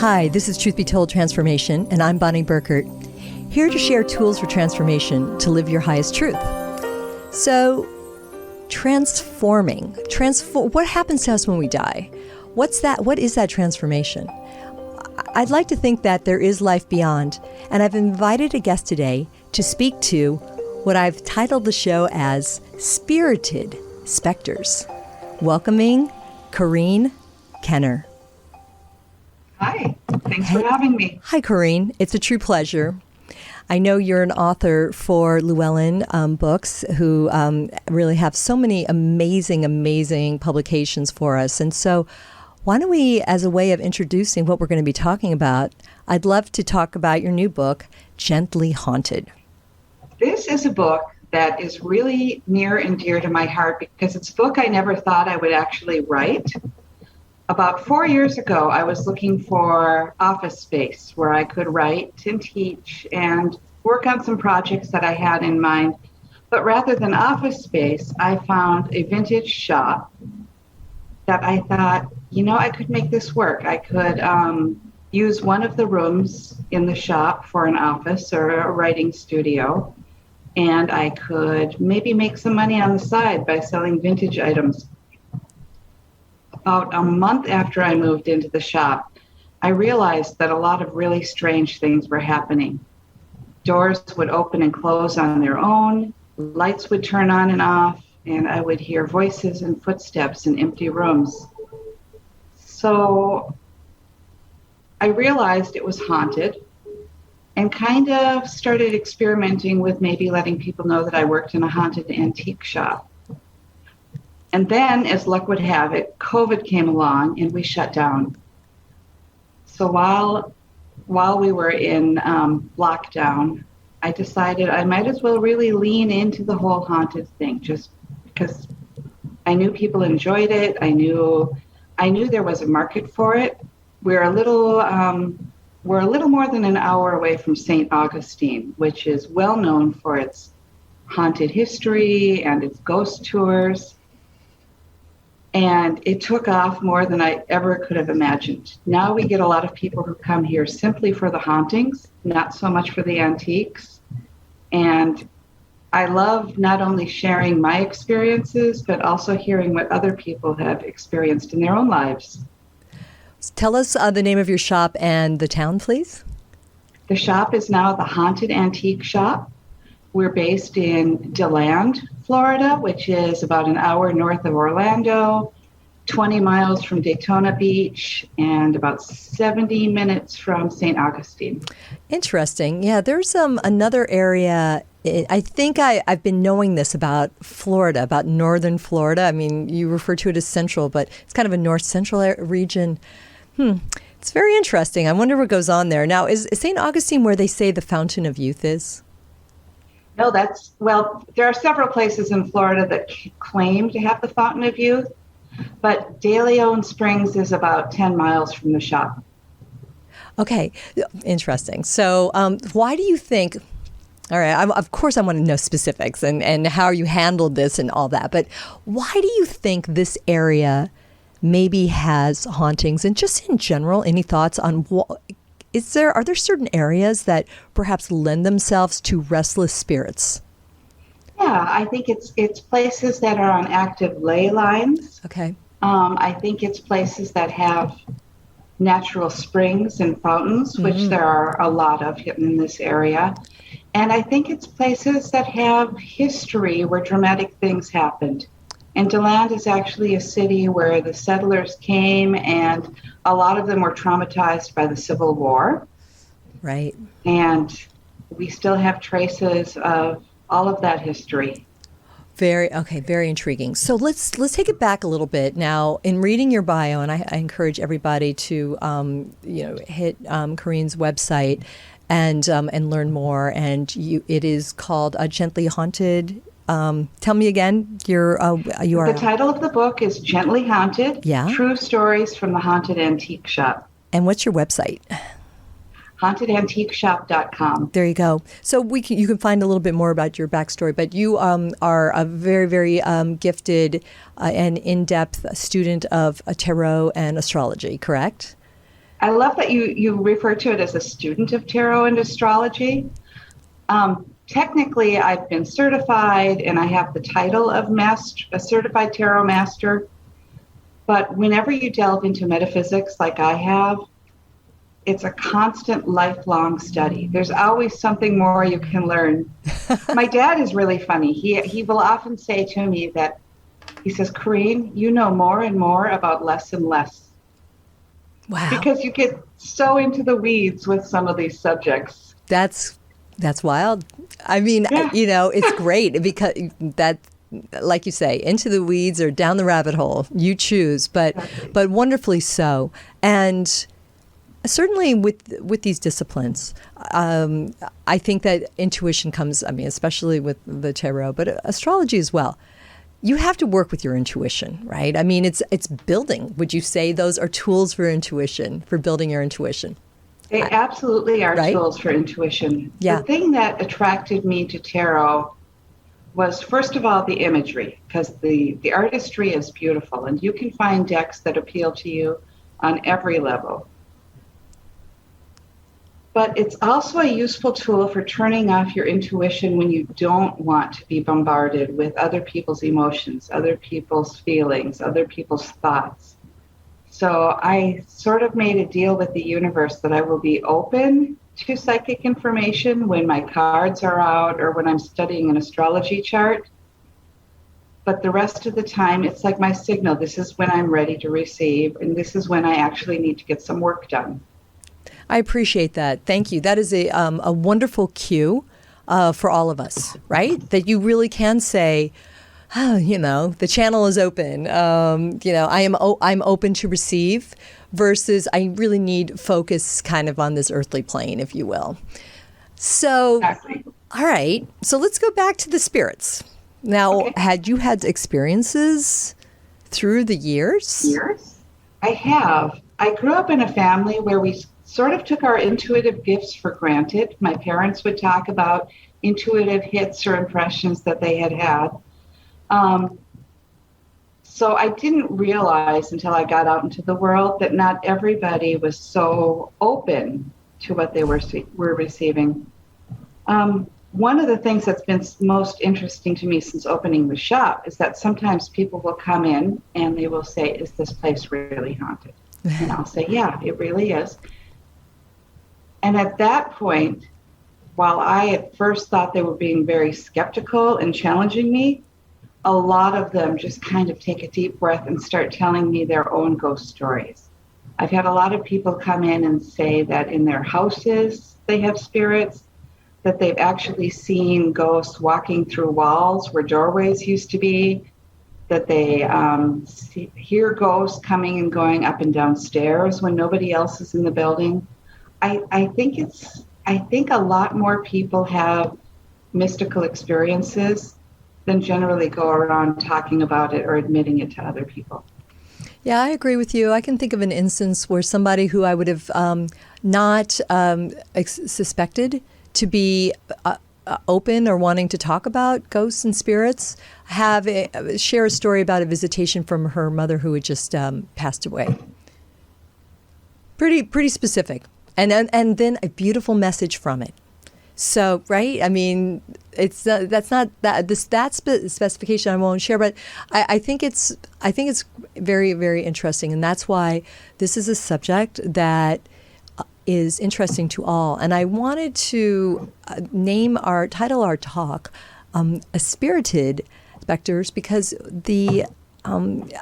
Hi, this is Truth Be Told Transformation, and I'm Bonnie Burkert, here to share tools for transformation to live your highest truth. So, transforming. What happens to us when we die? What's that? What is that transformation? I'd like to think that there is life beyond, and I've invited a guest today to speak to what I've titled the show as Spirited Specters. Welcoming Corrine Kenner. Hi, thanks for having me. Hi, Corrine. It's a true pleasure. I know you're an author for Llewellyn books who really have so many amazing publications for us. And so why don't we, as a way of introducing what we're going to be talking about, I'd love to talk about your new book, Gently Haunted. This is a book that is really near and dear to my heart because it's a book I never thought I would actually write. About 4 years ago, I was looking for office space where I could write and teach and work on some projects that I had in mind. But rather than office space, I found a vintage shop that I thought, I could make this work. I could use one of the rooms in the shop for an office or a writing studio. And I could maybe make some money on the side by selling vintage items. About a month after I moved into the shop, I realized that a lot of really strange things were happening. Doors would open and close on their own, lights would turn on and off, and I would hear voices and footsteps in empty rooms. So I realized it was haunted and kind of started experimenting with maybe letting people know that I worked in a haunted antique shop. And then, as luck would have it, COVID came along and we shut down. So while we were in lockdown, I decided I might as well really lean into the whole haunted thing, just because I knew people enjoyed it. I knew there was a market for it. We're a little more than an hour away from St. Augustine, which is well known for its haunted history and its ghost tours. And it took off more than I ever could have imagined. Now we get a lot of people who come here simply for the hauntings, not so much for the antiques. And I love not only sharing my experiences, but also hearing what other people have experienced in their own lives. Tell us the name of your shop and the town, please. The shop is now the Haunted Antique Shop. We're based in DeLand, Florida, which is about an hour north of Orlando, 20 miles from Daytona Beach, and about 70 minutes from St. Augustine. Interesting. Yeah, there's another area. I think I've been knowing this about Florida, about northern Florida. I mean, you refer to it as central, but it's kind of a north central region. It's very interesting. I wonder what goes on there. Now, is St. Augustine where they say the Fountain of Youth is? No, there are several places in Florida that claim to have the Fountain of Youth, but De Leon Springs is about 10 miles from the shop. Okay, interesting. So why do you think, all right, of course I want to know specifics and how you handled this and all that, but why do you think this area maybe has hauntings? And just in general, any thoughts on are there certain areas that perhaps lend themselves to restless spirits? Yeah, I think it's places that are on active ley lines. Okay. I think it's places that have natural springs and fountains, which there are a lot of in this area. And I think it's places that have history where dramatic things happened. And DeLand is actually a city where the settlers came, and a lot of them were traumatized by the Civil War. Right. And we still have traces of all of that history. Very intriguing. So let's take it back a little bit now. In reading your bio, and I encourage everybody to hit Corrine's website and learn more. And it is called Gently Haunted. Tell me again, you are. The title of the book is Gently Haunted. Yeah. True Stories from the Haunted Antique Shop. And what's your website? HauntedAntiqueShop.com. There you go. So you can find a little bit more about your backstory, but you are a very, very gifted and in-depth student of tarot and astrology, correct? I love that you refer to it as a student of tarot and astrology. Technically, I've been certified and I have the title of a certified tarot master. But whenever you delve into metaphysics like I have, it's a constant lifelong study. There's always something more you can learn. My dad is really funny. He will often say to me that, he says, Corrine, you know more and more about less and less. Wow. Because you get so into the weeds with some of these subjects. That's wild. I mean, Yeah. It's great because that, like you say, into the weeds or down the rabbit hole, you choose, but wonderfully so. And certainly with these disciplines, I think that intuition comes, I mean, especially with the tarot, but astrology as well. You have to work with your intuition, right? I mean, it's building. Would you say those are tools for intuition, for building your intuition? They absolutely are right? tools for intuition. Yeah. The thing that attracted me to tarot was, first of all, the imagery, because the artistry is beautiful, and you can find decks that appeal to you on every level. But it's also a useful tool for turning off your intuition when you don't want to be bombarded with other people's emotions, other people's feelings, other people's thoughts. So I sort of made a deal with the universe that I will be open to psychic information when my cards are out or when I'm studying an astrology chart. But the rest of the time, it's like my signal. This is when I'm ready to receive, and this is when I actually need to get some work done. I appreciate that. Thank you. That is a wonderful cue for all of us, right? That you really can say, the channel is open. I'm open to receive versus I really need focus kind of on this earthly plane, if you will. So, Exactly. All right. So let's go back to the spirits. Now, Okay. Had you had experiences through the years? I have. I grew up in a family where we sort of took our intuitive gifts for granted. My parents would talk about intuitive hits or impressions that they had had. So I didn't realize until I got out into the world that not everybody was so open to what they were receiving. One of the things that's been most interesting to me since opening the shop is that sometimes people will come in and they will say, is this place really haunted? And I'll say, yeah, it really is. And at that point, while I at first thought they were being very skeptical and challenging me, a lot of them just kind of take a deep breath and start telling me their own ghost stories. I've had a lot of people come in and say that in their houses they have spirits, that they've actually seen ghosts walking through walls where doorways used to be, that they hear ghosts coming and going up and down stairs when nobody else is in the building. I think a lot more people have mystical experiences than generally go around talking about it or admitting it to other people. Yeah, I agree with you. I can think of an instance where somebody who I would have not suspected to be open or wanting to talk about ghosts and spirits share a story about a visitation from her mother who had just passed away. Pretty specific. And then a beautiful message from it. So, right? I mean, it's that's not that specification I won't share, but I think it's very, very interesting, and that's why this is a subject that is interesting to all. And I wanted to title our talk "A Spirited Specters" because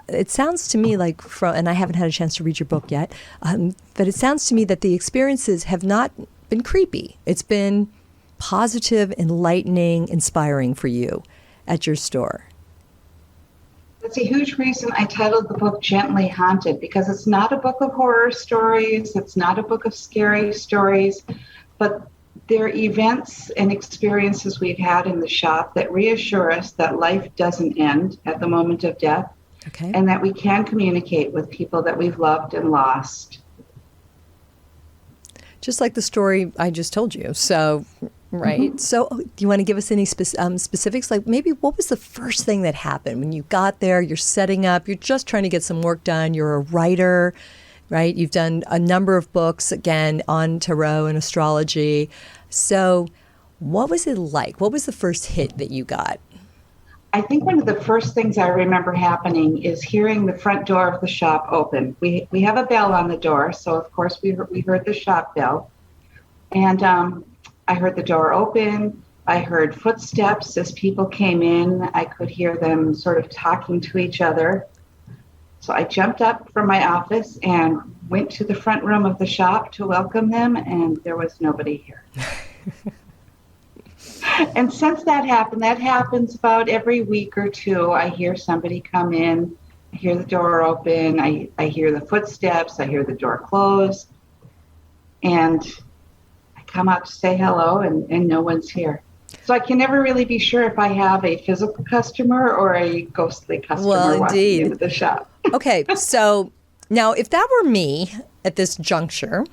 it sounds to me like and I haven't had a chance to read your book yet, but it sounds to me that the experiences have not been creepy. It's been positive, enlightening, inspiring for you at your store. That's a huge reason I titled the book Gently Haunted, because it's not a book of horror stories, it's not a book of scary stories, but they're events and experiences we've had in the shop that reassure us that life doesn't end at the moment of death, okay, and that we can communicate with people that we've loved and lost. Just like the story I just told you. So, right. Mm-hmm. So do you want to give us any specifics? Like maybe what was the first thing that happened when you got there, you're setting up, you're just trying to get some work done, you're a writer, right? You've done a number of books, again, on tarot and astrology. So what was it like? What was the first hit that you got? I think one of the first things I remember happening is hearing the front door of the shop open. We have a bell on the door, so of course we heard the shop bell. And I heard the door open. I heard footsteps as people came in. I could hear them sort of talking to each other. So I jumped up from my office and went to the front room of the shop to welcome them, and there was nobody here. And since that happens about every week or two. I hear somebody come in, I hear the door open, I hear the footsteps, I hear the door close, and I come out to say hello, and no one's here. So I can never really be sure if I have a physical customer or a ghostly customer walking into the shop. Okay, so now if that were me at this juncture,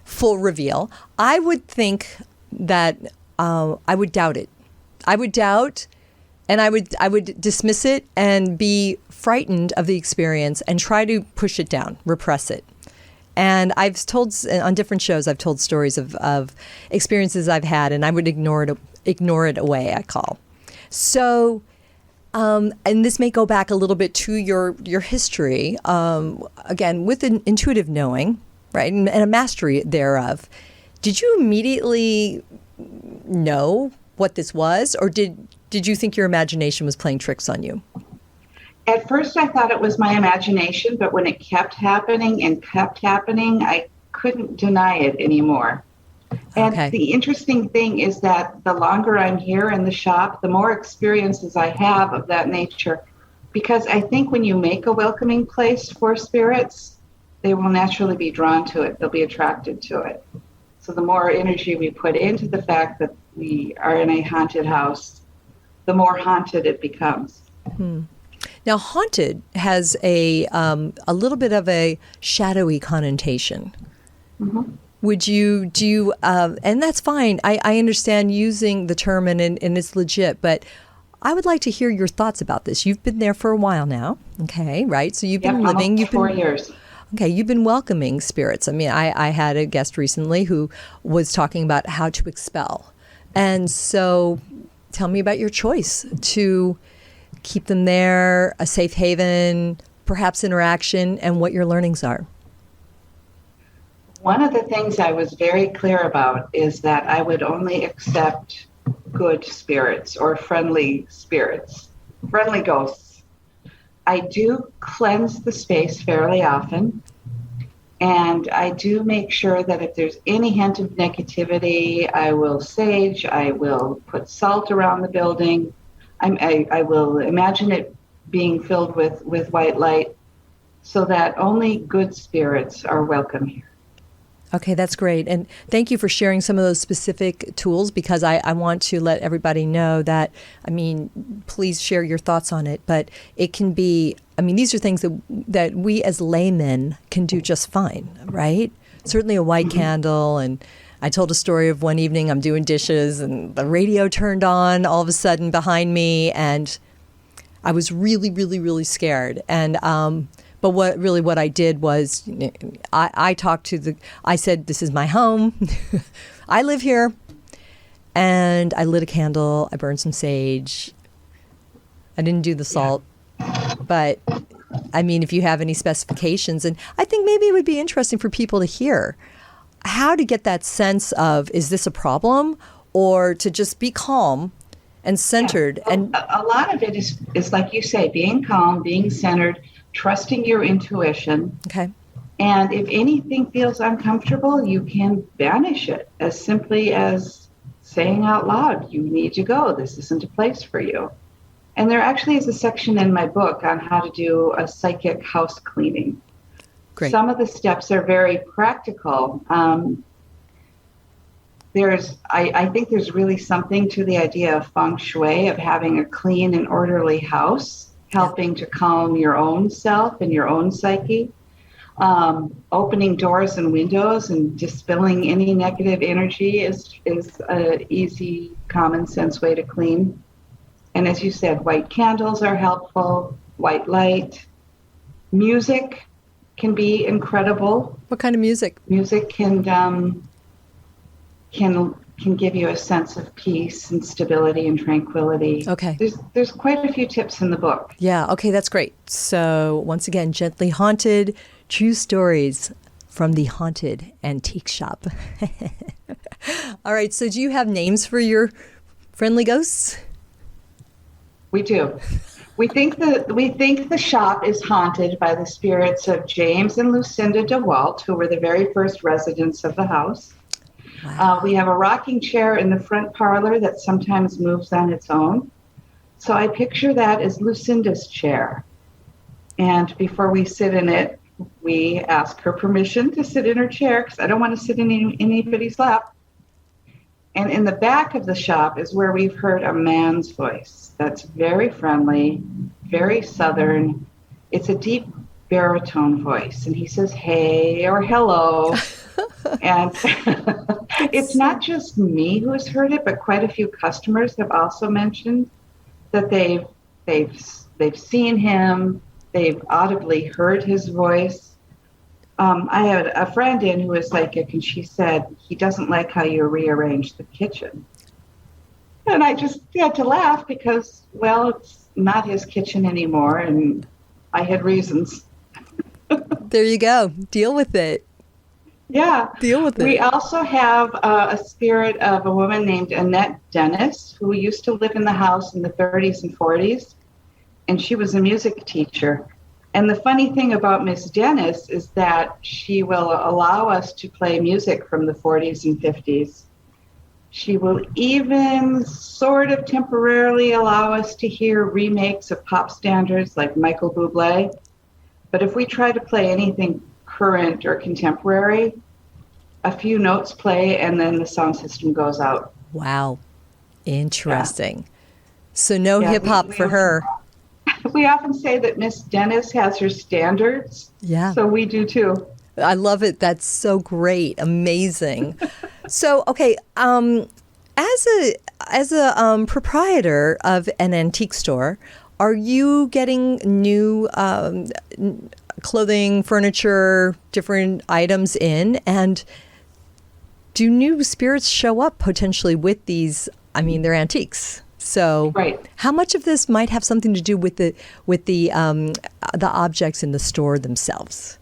full reveal, I would think that I would doubt it. I would doubt, and I would dismiss it and be frightened of the experience and try to push it down, repress it. And I've told on different shows, I've told stories of experiences I've had, and I would ignore it away, I call. So, and this may go back a little bit to your history, again, with an intuitive knowing, right, and a mastery thereof. Did you immediately know what this was, or did you think your imagination was playing tricks on you? At first I thought it was my imagination, but when it kept happening, I couldn't deny it anymore. And Okay. The interesting thing is that the longer I'm here in the shop, the more experiences I have of that nature, because I think when you make a welcoming place for spirits, they will naturally be drawn to it. They'll be attracted to it. So the more energy we put into the fact that we are in a haunted house, the more haunted it becomes. Now, haunted has a little bit of a shadowy connotation. Mm-hmm. Would you and that's fine. I understand using the term and it's legit, but I would like to hear your thoughts about this. You've been there for a while now, okay, right? So you've been living. Almost 4 years. Okay, you've been welcoming spirits. I mean, I had a guest recently who was talking about how to expel. And so tell me about your choice to keep them there, a safe haven, perhaps interaction, and what your learnings are. One of the things I was very clear about is that I would only accept good spirits or friendly spirits, friendly ghosts. I do cleanse the space fairly often, and I do make sure that if there's any hint of negativity, I will sage, I will put salt around the building, I will imagine it being filled with white light so that only good spirits are welcome here. Okay, that's great. And thank you for sharing some of those specific tools, because I want to let everybody know that, I mean, please share your thoughts on it. But it can be, I mean, these are things that we as laymen can do just fine, right? Certainly a white candle. And I told a story of one evening I'm doing dishes and the radio turned on all of a sudden behind me, and I was really, really, really scared. And but what I did was I said, this is my home. I live here. And I lit a candle. I burned some sage. I didn't do the salt. But I mean, if you have any specifications, and I think maybe it would be interesting for people to hear how to get that sense of, is this a problem, or to just be calm and centered. Yeah. And a lot of it is like you say, being calm, being centered, trusting your intuition. Okay. And if anything feels uncomfortable, you can banish it as simply as saying out loud, you need to go. This isn't a place for you. And there actually is a section in my book on how to do a psychic house cleaning. Great. Some of the steps are very practical. I think there's really something to the idea of feng shui, of having a clean and orderly house, helping to calm your own self and your own psyche, opening doors and windows and dispelling any negative energy is an easy, common sense way to clean. And as you said, white candles are helpful, white light, music. can be incredible. What kind of music? Music can give you a sense of peace and stability and tranquility. Okay. There's quite a few tips in the book. Yeah, okay, that's great. So once again, Gently Haunted, True Stories from the Haunted Antique Shop. All right, so do you have names for your friendly ghosts? We do. We think the shop is haunted by the spirits of James and Lucinda DeWalt, who were the very first residents of the house. Wow. We have a rocking chair in the front parlor that sometimes moves on its own. So I picture that as Lucinda's chair. And before we sit in it, we ask her permission to sit in her chair because I don't want to sit in anybody's lap. And in the back of the shop is where we've heard a man's voice that's very friendly, very southern. It's a deep baritone voice. And he says, hey, or hello. And it's not just me who has heard it, but quite a few customers have also mentioned that they've seen him, they've audibly heard his voice. I had a friend in who was psychic, and she said he doesn't like how you rearrange the kitchen. And I just had to laugh because, well, it's not his kitchen anymore, and I had reasons. There you go. Deal with it. Yeah. Deal with it. We also have a spirit of a woman named Annette Dennis, who used to live in the house in the 30s and 40s, and she was a music teacher. And the funny thing about Miss Dennis is that she will allow us to play music from the 40s and 50s. She will even sort of temporarily allow us to hear remakes of pop standards like Michael Bublé. But if we try to play anything current or contemporary, a few notes play and then the sound system goes out. Wow. Interesting. Yeah. So no hip hop for her. We often say that Miss Dennis has her standards. Yeah. So we do too. I love it. That's so great. Amazing. So, okay. As a proprietor of an antique store, are you getting new clothing, furniture, different items in? And do new spirits show up potentially with these? I mean, they're antiques. So right. How much of this might have something to do with the objects in the store themselves?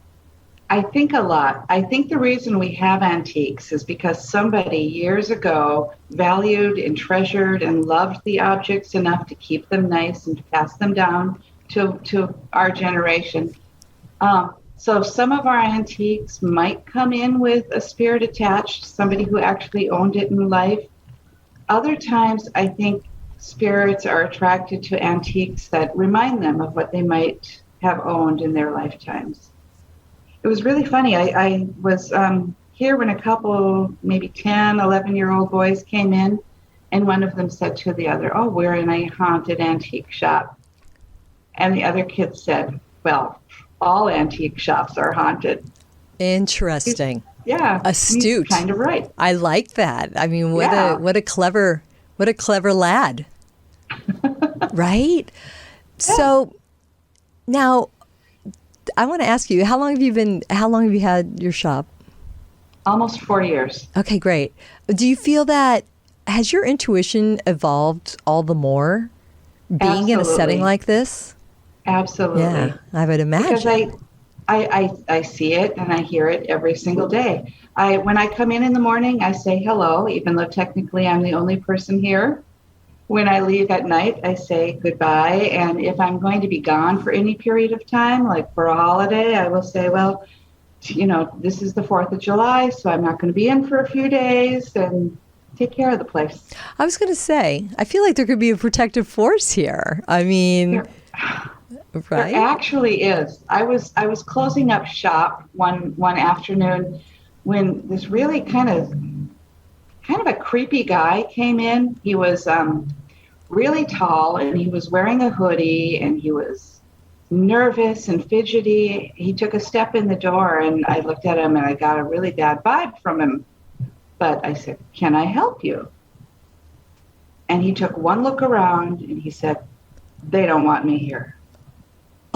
I think a lot. I think the reason we have antiques is because somebody years ago valued and treasured and loved the objects enough to keep them nice and to pass them down to our generation. So some of our antiques might come in with a spirit attached, somebody who actually owned it in life. Other times, I think spirits are attracted to antiques that remind them of what they might have owned in their lifetimes. It was really funny. I was here when a couple, maybe 10, 11-year-old boys came in, and one of them said to the other, oh, we're in a haunted antique shop. And the other kid said, well, all antique shops are haunted. Interesting. Yeah. Astute. Kind of right. I like that. I mean, what a clever lad. Right? Yeah. So now I want to ask you, how long have you had your shop? Almost 4 years. Okay, great. Do you feel that has your intuition evolved all the more being Absolutely. In a setting like this? Absolutely. Yeah, I would imagine. Because I see it and I hear it every single day. When I come in the morning, I say hello, even though technically I'm the only person here. When I leave at night, I say goodbye. And if I'm going to be gone for any period of time, like for a holiday, I will say, well, this is the 4th of July, so I'm not going to be in for a few days, and take care of the place. I was going to say, I feel like there could be a protective force here. I mean, right? There actually is. I was closing up shop one afternoon when this really kind of a creepy guy came in. He was really tall, and he was wearing a hoodie, and he was nervous and fidgety. He took a step in the door, and I looked at him, and I got a really bad vibe from him. But I said, can I help you? And he took one look around, and he said, they don't want me here.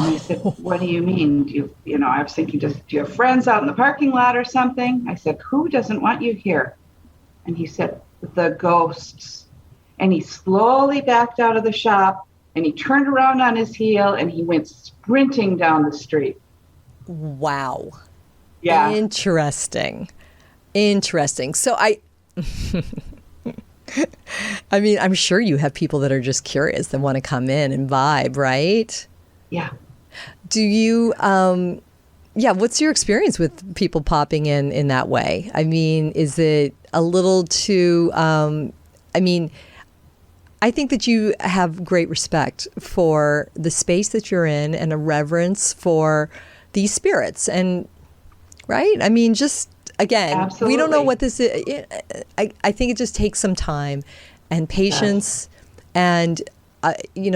And he said, what do you mean? I was thinking, do you have friends out in the parking lot or something? I said, who doesn't want you here? And he said, the ghosts. And he slowly backed out of the shop, and he turned around on his heel, and he went sprinting down the street. Wow. Yeah. Interesting. So I mean, I'm sure you have people that are just curious that want to come in and vibe, right? Yeah. Do you, what's your experience with people popping in that way? I mean, is it a little too, I think that you have great respect for the space that you're in and a reverence for these spirits. And, right? I mean, just, again, Absolutely. We don't know what this is. I think it just takes some time and patience. Yes. And,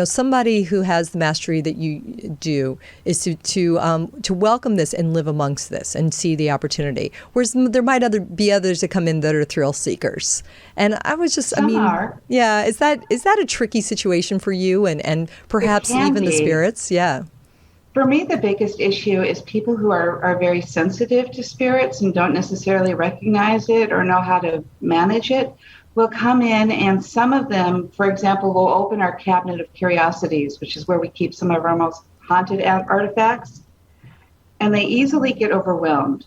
somebody who has the mastery that you do is to welcome this and live amongst this and see the opportunity. Whereas there might be others that come in that are thrill seekers. And I was just, Some are. Yeah, is that a tricky situation for you and perhaps even the spirits? Yeah. For me, the biggest issue is people who are very sensitive to spirits and don't necessarily recognize it or know how to manage it will come in, and some of them, for example, will open our cabinet of curiosities, which is where we keep some of our most haunted artifacts, and they easily get overwhelmed.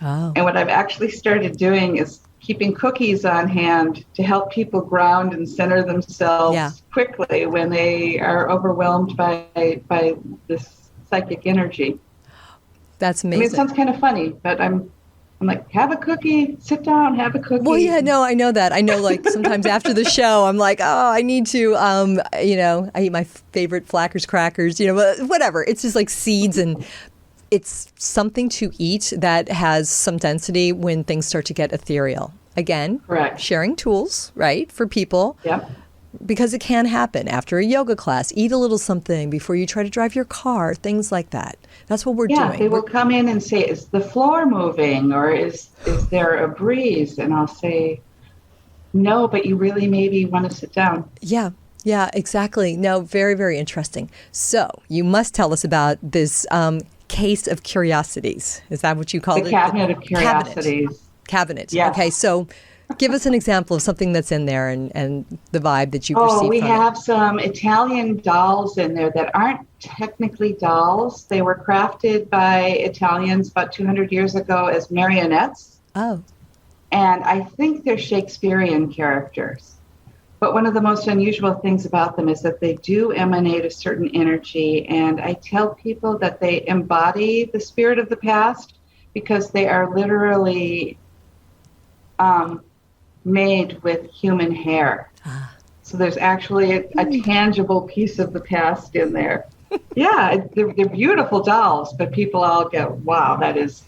Oh. And what I've actually started doing is keeping cookies on hand to help people ground and center themselves quickly when they are overwhelmed by this psychic energy. That's amazing. I mean, it sounds kind of funny, but I'm like, have a cookie, sit down, have a cookie. Well, yeah, no, I know that. I know, like, sometimes after the show, I'm like, I need to, I eat my favorite Flackers crackers, whatever. It's just like seeds, and it's something to eat that has some density when things start to get ethereal. Again, correct. Sharing tools, right, for people. Yep. Because it can happen after a yoga class. Eat a little something before you try to drive your car, things like that. That's what we're doing. Yeah, they will come in and say, is the floor moving, or is there a breeze? And I'll say, no, but you really maybe want to sit down. Yeah, exactly. No, very, very interesting. So you must tell us about this case of curiosities. Is that what you call it? The cabinet of curiosities. Cabinet. Yes. Okay, so give us an example of something that's in there and the vibe that you perceive. We have some Italian dolls in there that aren't technically dolls. They were crafted by Italians about 200 years ago as marionettes. Oh. And I think they're Shakespearean characters. But one of the most unusual things about them is that they do emanate a certain energy. And I tell people that they embody the spirit of the past because they are literally made with human hair. So there's actually a tangible piece of the past in there. Yeah, they're beautiful dolls, but people all go, wow, that is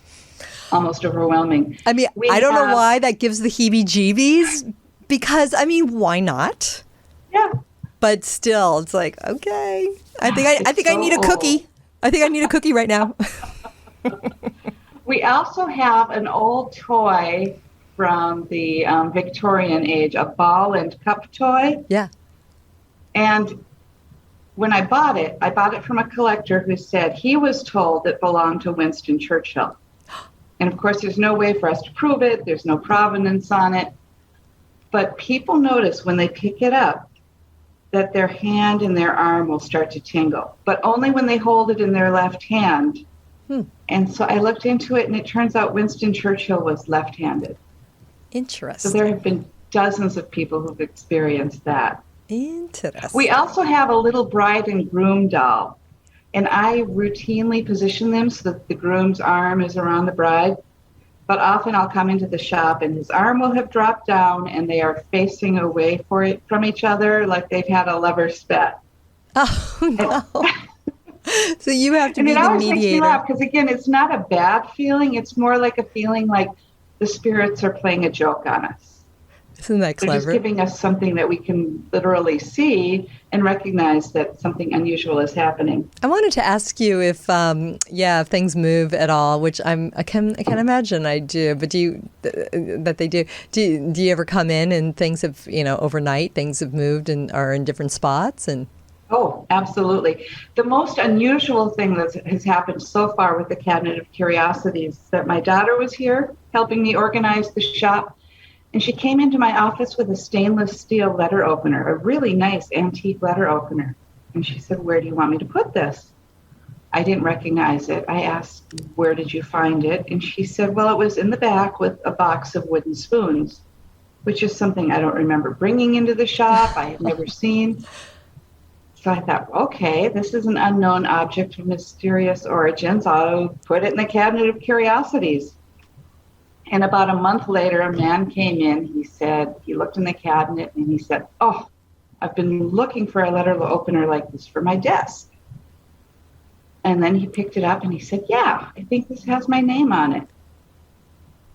almost overwhelming. I mean, I don't know why that gives the heebie-jeebies, because, I mean, why not? Yeah. But still, it's like, okay, I think I need a cookie. I think I need a cookie right now. We also have an old toy from the Victorian age, a ball and cup toy. Yeah. And when I bought it from a collector who said he was told it belonged to Winston Churchill. And of course, there's no way for us to prove it. There's no provenance on it. But people notice when they pick it up that their hand and their arm will start to tingle, but only when they hold it in their left hand. And so I looked into it, and it turns out Winston Churchill was left-handed. Interesting. So there have been dozens of people who've experienced that. Interesting. We also have a little bride and groom doll, and I routinely position them so that the groom's arm is around the bride. But often I'll come into the shop, and his arm will have dropped down, and they are facing away from each other like they've had a lover's spat. Oh, no. So you have to be the mediator. And it always makes me laugh because, again, it's not a bad feeling. It's more like a feeling like the spirits are playing a joke on us. Isn't that clever? They're just giving us something that we can literally see and recognize that something unusual is happening. I wanted to ask you if things move at all, which I can imagine I do. But do you ever come in and things have, overnight things have moved and are in different spots? And Oh, absolutely. The most unusual thing that has happened so far with the Cabinet of Curiosities is that my daughter was here helping me organize the shop, and she came into my office with a stainless steel letter opener, a really nice antique letter opener. And she said, "Where do you want me to put this?" I didn't recognize it. I asked, "Where did you find it?" And she said, "Well, it was in the back with a box of wooden spoons," which is something I don't remember bringing into the shop. I had never seen. So I thought, okay, this is an unknown object of mysterious origins. I'll put it in the Cabinet of Curiosities. And about a month later, a man came in. He looked in the cabinet and he said, "Oh, I've been looking for a letter opener like this for my desk." And then he picked it up and he said, "Yeah, I think this has my name on it."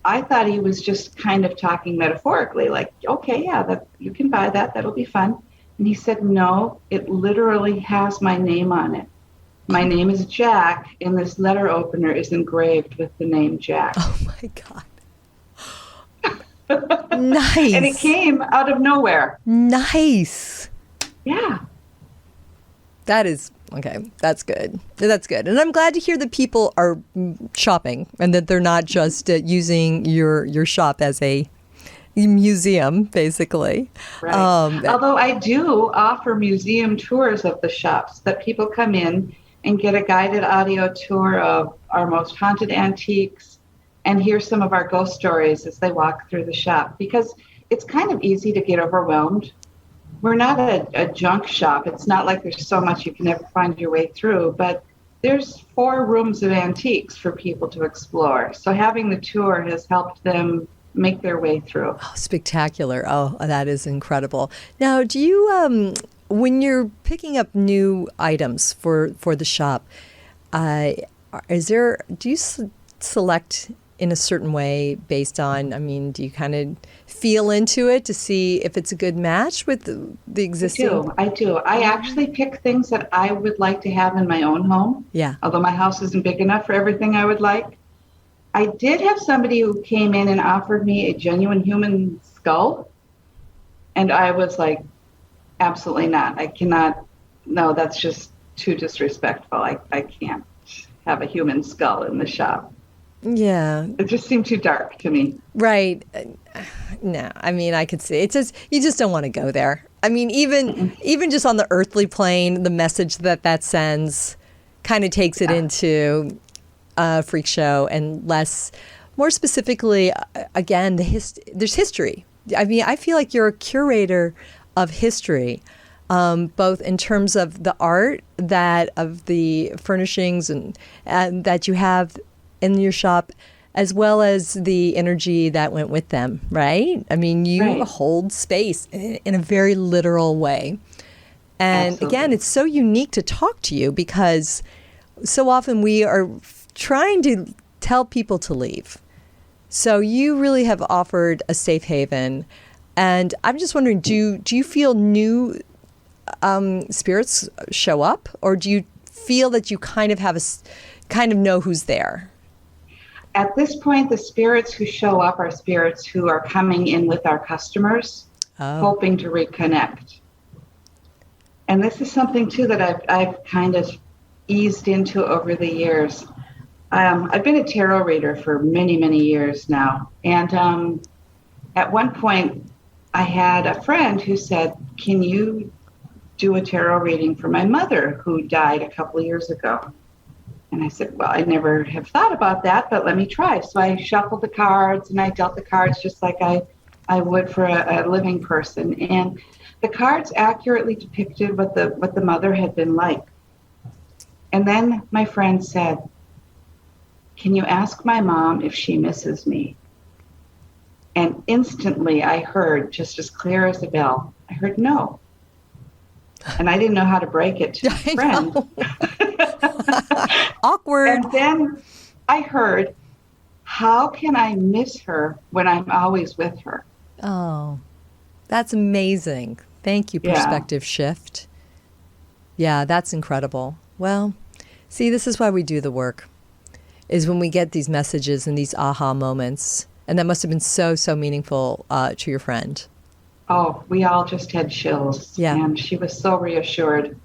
I thought he was just kind of talking metaphorically, like, okay, yeah, you can buy that. That'll be fun. And he said, "No, it literally has my name on it. My name is Jack, and this letter opener is engraved with the name Jack." Oh my God. Nice. And it came out of nowhere. Nice. Yeah. That is, okay, that's good. That's good. And I'm glad to hear that people are shopping and that they're not just using your shop as a museum, basically. Right. Although I do offer museum tours of the shops, that people come in and get a guided audio tour of our most haunted antiques and hear some of our ghost stories as they walk through the shop, because it's kind of easy to get overwhelmed. We're not a junk shop. It's not like there's so much you can never find your way through, but there's 4 rooms of antiques for people to explore. So having the tour has helped them make their way through. Oh, spectacular. Oh, that is incredible. Now, do you, when you're picking up new items for the shop, do you select in a certain way based on, do you kind of feel into it to see if it's a good match with the existing? I do. I actually pick things that I would like to have in my own home. Yeah. Although my house isn't big enough for everything I would like. I did have somebody who came in and offered me a genuine human skull. And I was like, absolutely not. I cannot. No, that's just too disrespectful. I can't have a human skull in the shop. Yeah. It just seemed too dark to me. Right. No, I could see. It's just, you just don't want to go there. Even just on the earthly plane, the message that sends kind of takes it into a freak show, and more specifically, again, there's history. I feel like you're a curator of history, both in terms of the art, of the furnishings and that you have in your shop, as well as the energy that went with them, right? You hold space in a very literal way. And Absolutely. Again, it's so unique to talk to you because so often we are trying to tell people to leave. So you really have offered a safe haven. And I'm just wondering, do you feel new spirits show up, or do you feel that you kind of know who's there? At this point, the spirits who show up are spirits who are coming in with our customers, hoping to reconnect. And this is something, too, that I've kind of eased into over the years. I've been a tarot reader for many, many years now. And at one point, I had a friend who said, "Can you do a tarot reading for my mother who died a couple of years ago?" And I said, "Well, I never have thought about that, but let me try." So I shuffled the cards and I dealt the cards just like I would for a living person. And the cards accurately depicted what the mother had been like. And then my friend said, "Can you ask my mom if she misses me?" And instantly I heard, just as clear as a bell, I heard no. And I didn't know how to break it to my friend. Awkward. And then I heard, "How can I miss her when I'm always with her?" Oh, that's amazing. Thank you, Perspective Shift. Yeah, that's incredible. Well, see, this is why we do the work, is when we get these messages and these aha moments. And that must have been so, so meaningful to your friend. Oh, we all just had chills. Yeah. And she was so reassured.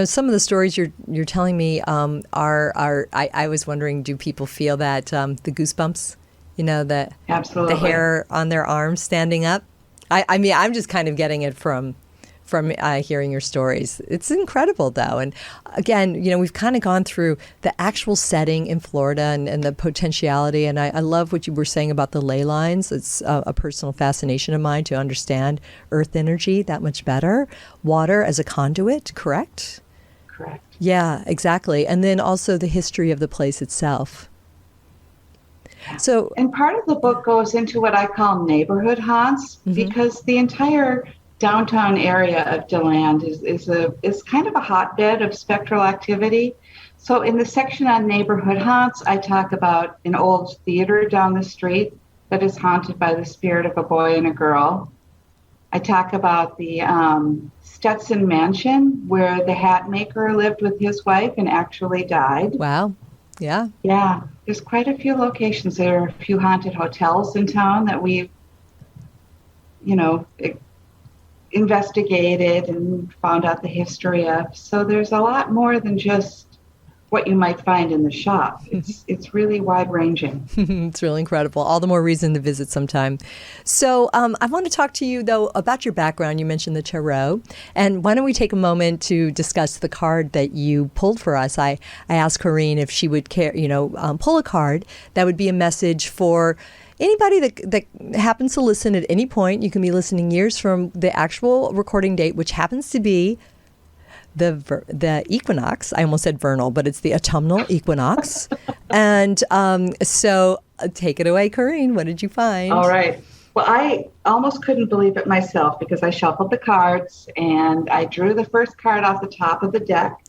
Some of the stories you're telling me I was wondering, do people feel that the goosebumps, Absolutely. the hair on their arms standing up? I mean, I'm just kind of getting it from hearing your stories. It's incredible, though. And again, we've kind of gone through the actual setting in Florida and the potentiality. And I love what you were saying about the ley lines. It's a personal fascination of mine to understand earth energy that much better. Water as a conduit, correct? Correct. Yeah, exactly. And then also the history of the place itself. So, and part of the book goes into what I call neighborhood haunts, because the entire downtown area of DeLand is kind of a hotbed of spectral activity. So in the section on neighborhood haunts, I talk about an old theater down the street that is haunted by the spirit of a boy and a girl. I talk about the Stetson Mansion, where the hat maker lived with his wife and actually died. Wow. Yeah. Yeah. There's quite a few locations. There are a few haunted hotels in town that we've, investigated and found out the history of. So there's a lot more than just what you might find in the shop. It's really wide ranging. It's really incredible. All the more reason to visit sometime. So I want to talk to you, though, about your background. You mentioned the tarot. And why don't we take a moment to discuss the card that you pulled for us? I asked Corrine if she would pull a card that would be a message for anybody that happens to listen at any point. You can be listening years from the actual recording date, which happens to be the equinox. I almost said vernal, but it's the autumnal equinox. And so take it away, Corrine. What did you find? All right. Well, I almost couldn't believe it myself, because I shuffled the cards and I drew the first card off the top of the deck.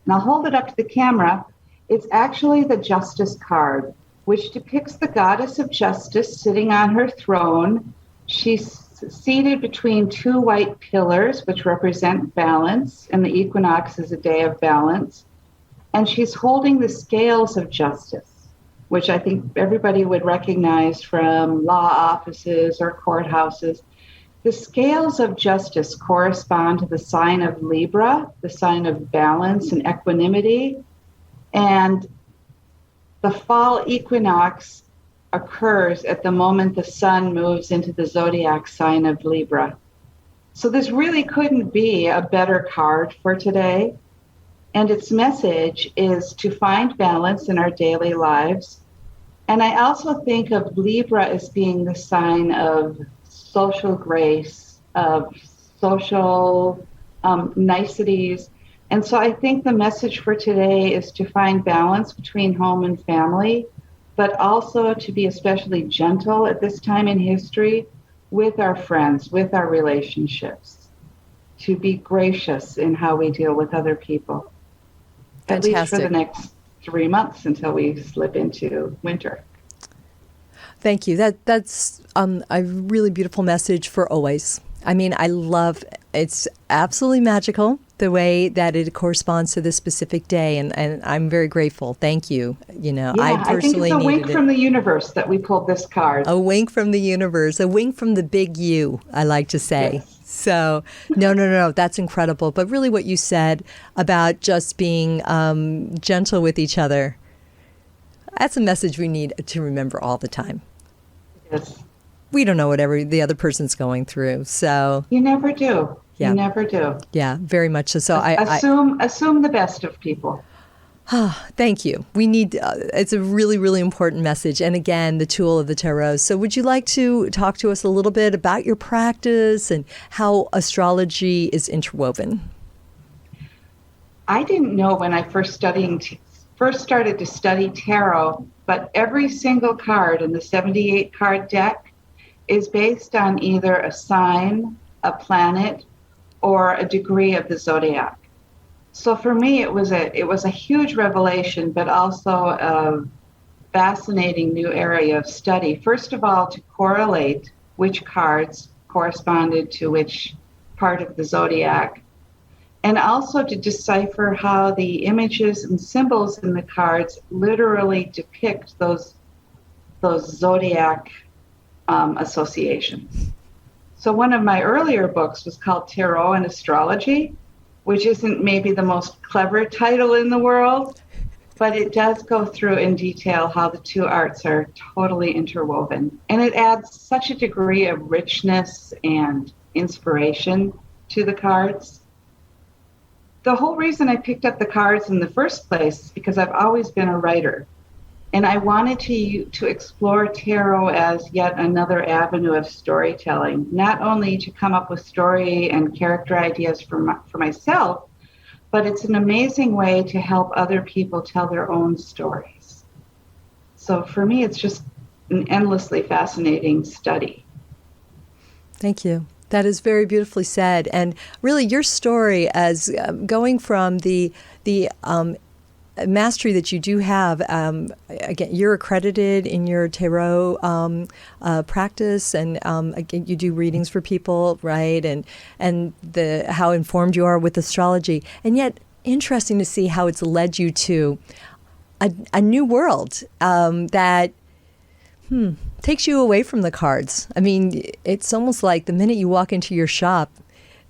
And I'll hold it up to the camera. It's actually the Justice card, which depicts the goddess of justice sitting on her throne. She's seated between two white pillars, which represent balance, and the equinox is a day of balance. And she's holding the scales of justice, which I think everybody would recognize from law offices or courthouses. The scales of justice correspond to the sign of Libra, the sign of balance and equanimity. And the fall equinox occurs at the moment the sun moves into the zodiac sign of Libra. So this really couldn't be a better card for today. And its message is to find balance in our daily lives. And I also think of Libra as being the sign of social grace, of social niceties. And so I think the message for today is to find balance between home and family, but also to be especially gentle at this time in history with our friends, with our relationships, to be gracious in how we deal with other people. Fantastic. At least for the next 3 months until we slip into winter. Thank you. That's a really beautiful message for always. I mean, I love, it's absolutely magical the way that it corresponds to this specific day, and I'm very grateful. Thank you. I personally think it's a needed wink from the universe that we pulled this card. A wink from the universe, a wink from the big U, I like to say. Yes. So, no, that's incredible. But really what you said about just being gentle with each other, that's a message we need to remember all the time. Yes. We don't know what the other person's going through, so You never do. Yeah. You never do. Yeah, very much so. So assume the best of people. Thank you. We need, it's a really, really important message. And again, the tool of the tarot. So would you like to talk to us a little bit about your practice and how astrology is interwoven? I didn't know when I first started to study tarot, but every single card in the 78 card deck is based on either a sign, a planet, or a degree of the zodiac. So for me, it was a huge revelation, but also a fascinating new area of study. First of all, to correlate which cards corresponded to which part of the zodiac, and also to decipher how the images and symbols in the cards literally depict those zodiac associations. So one of my earlier books was called Tarot and Astrology. which isn't maybe the most clever title in the world, but it does go through in detail how the two arts are totally interwoven. And it adds such a degree of richness and inspiration to the cards. The whole reason I picked up the cards in the first place is because I've always been a writer. And I wanted to explore tarot as yet another avenue of storytelling, not only to come up with story and character ideas for myself, but it's an amazing way to help other people tell their own stories. So for me, it's just an endlessly fascinating study. Thank you. That is very beautifully said. And really your story as going from the mastery that you do have, again, you're accredited in your tarot practice, and again, you do readings for people, right? And how informed you are with astrology, and yet interesting to see how it's led you to a new world that takes you away from the cards. I mean, it's almost like the minute you walk into your shop,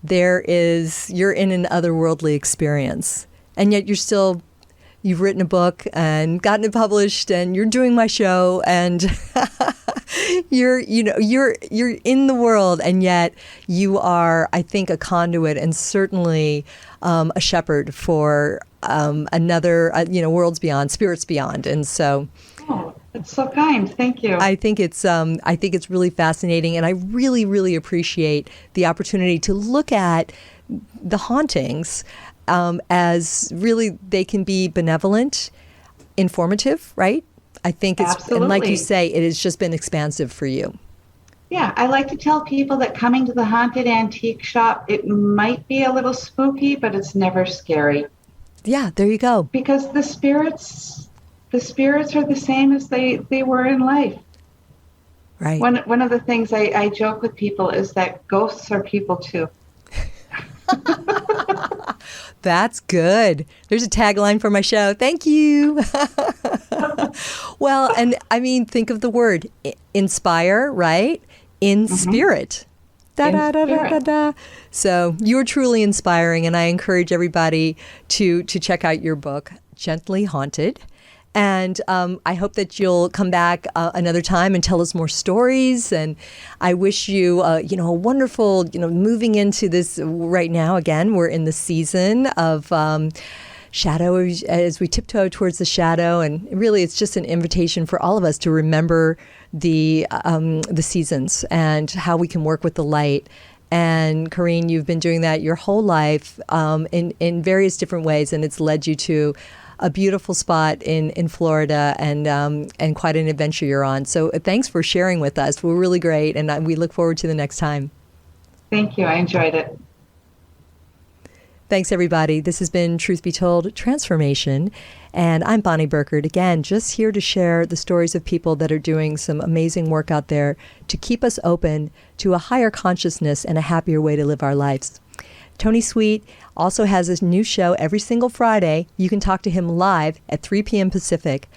you're in an otherworldly experience, and yet you've written a book and gotten it published, and you're doing my show, and you're in the world, and yet you are, I think, a conduit and certainly a shepherd for another, worlds beyond, spirits beyond, and so. Oh, that's so kind. Thank you. I think it's really fascinating, and I really, really appreciate the opportunity to look at the hauntings. As really they can be benevolent, informative, right? I think it's, absolutely. And like you say, it has just been expansive for you. Yeah, I like to tell people that coming to the haunted antique shop, it might be a little spooky, but it's never scary. Yeah, there you go. Because the spirits are the same as they were in life. Right. One of the things I joke with people is that ghosts are people too. That's good. There's a tagline for my show. Thank you. Well, and I mean, think of the word inspire, right? In spirit. Da, da, da, da, da, da. So you're truly inspiring, and I encourage everybody to check out your book, Gently Haunted. And I hope that you'll come back another time and tell us more stories. And I wish you, a wonderful, moving into this right now. Again, we're in the season of shadow as we tiptoe towards the shadow. And really, it's just an invitation for all of us to remember the seasons and how we can work with the light. And Corrine, you've been doing that your whole life in various different ways, and it's led you to a beautiful spot in Florida, and quite an adventure you're on. So thanks for sharing with us. We're really great, and we look forward to the next time. Thank you. I enjoyed it. Thanks, everybody. This has been Truth Be Told Transformation, and I'm Bonnie Burkert, again, just here to share the stories of people that are doing some amazing work out there to keep us open to a higher consciousness and a happier way to live our lives. Tony Sweet also has a new show every single Friday. You can talk to him live at 3 p.m. Pacific.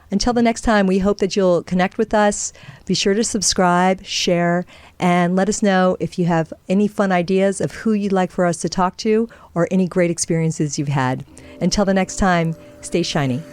Until the next time, we hope that you'll connect with us. Be sure to subscribe, share, and let us know if you have any fun ideas of who you'd like for us to talk to or any great experiences you've had. Until the next time, stay shiny.